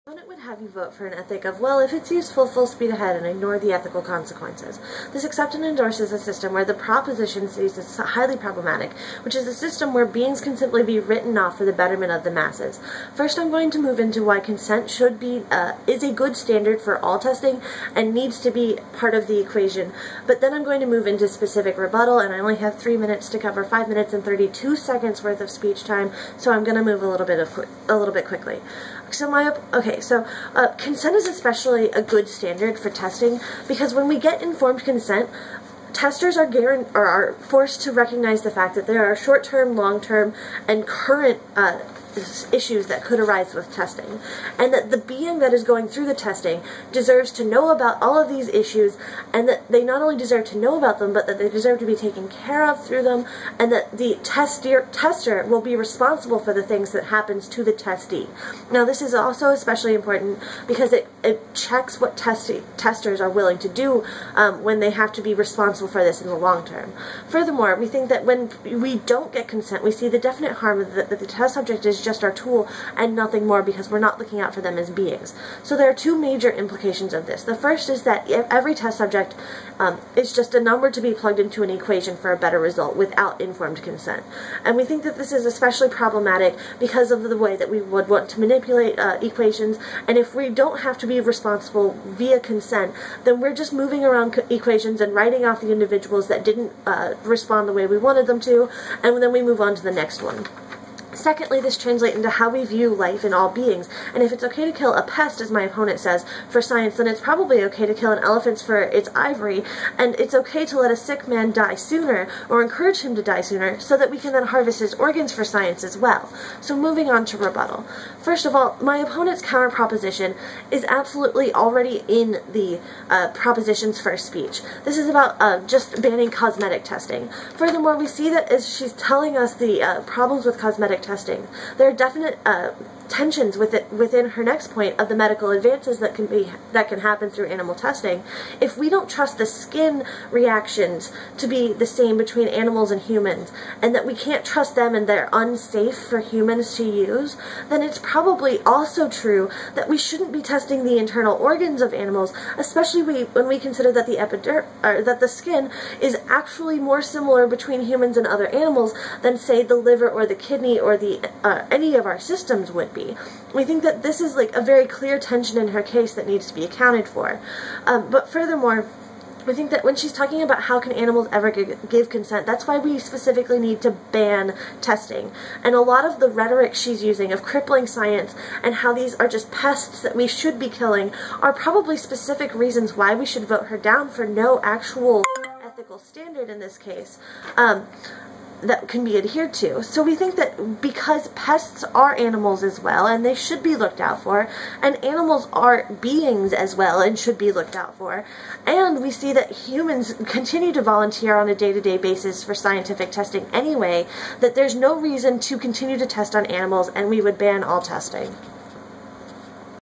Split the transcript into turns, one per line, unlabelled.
Opponent would have you vote for an ethic of, well, if it's useful, full speed ahead and ignore the ethical consequences. This accepts and endorses a system where the proposition sees as highly problematic, which is a system where beings can simply be written off for the betterment of the masses. First, I'm going to move into why consent should be, is a good standard for all testing and needs to be part of the equation, but then I'm going to move into specific rebuttal, and I only have 3 minutes to cover 5 minutes and 32 seconds worth of speech time, so I'm going to move a little bit quickly. So consent is especially a good standard for testing because when we get informed consent, testers are forced to recognize the fact that there are short-term, long-term, and current issues that could arise with testing, and that the being that is going through the testing deserves to know about all of these issues, and that they not only deserve to know about them, but that they deserve to be taken care of through them, and that the tester will be responsible for the things that happens to the testee. Now, this is also especially important because it checks what testers are willing to do when they have to be responsible for this in the long term. Furthermore, we think that when we don't get consent, we see the definite harm that the test subject is just our tool and nothing more because we're not looking out for them as beings. So there are two major implications of this. The first is that every test subject is just a number to be plugged into an equation for a better result without informed consent. And we think that this is especially problematic because of the way that we would want to manipulate equations, and if we don't have to be responsible via consent, then we're just moving around equations and writing off the individuals that didn't respond the way we wanted them to, and then we move on to the next one. Secondly, this translates into how we view life in all beings, and if it's okay to kill a pest, as my opponent says, for science, then it's probably okay to kill an elephant for its ivory, and it's okay to let a sick man die sooner, or encourage him to die sooner, so that we can then harvest his organs for science as well. So moving on to rebuttal. First of all, my opponent's counter proposition is absolutely already in the proposition's first speech. This is about just banning cosmetic testing. Furthermore, we see that as she's telling us the problems with cosmetic testing, there are definite tensions within her next point of the medical advances that can happen through animal testing. If we don't trust the skin reactions to be the same between animals and humans, and that we can't trust them and they're unsafe for humans to use, then it's probably also true that we shouldn't be testing the internal organs of animals, especially when we consider that the skin is actually more similar between humans and other animals than, say, the liver or the kidney or any of our systems would be. We think that this is like a very clear tension in her case that needs to be accounted for. But furthermore, we think that when she's talking about how can animals ever give consent, that's why we specifically need to ban testing. And a lot of the rhetoric she's using of crippling science and how these are just pests that we should be killing are probably specific reasons why we should vote her down for no actual ethical standard in this case. That can be adhered to. So we think that because pests are animals as well, and they should be looked out for, and animals are beings as well and should be looked out for, and we see that humans continue to volunteer on a day-to-day basis for scientific testing anyway, that there's no reason to continue to test on animals, and we would ban all testing.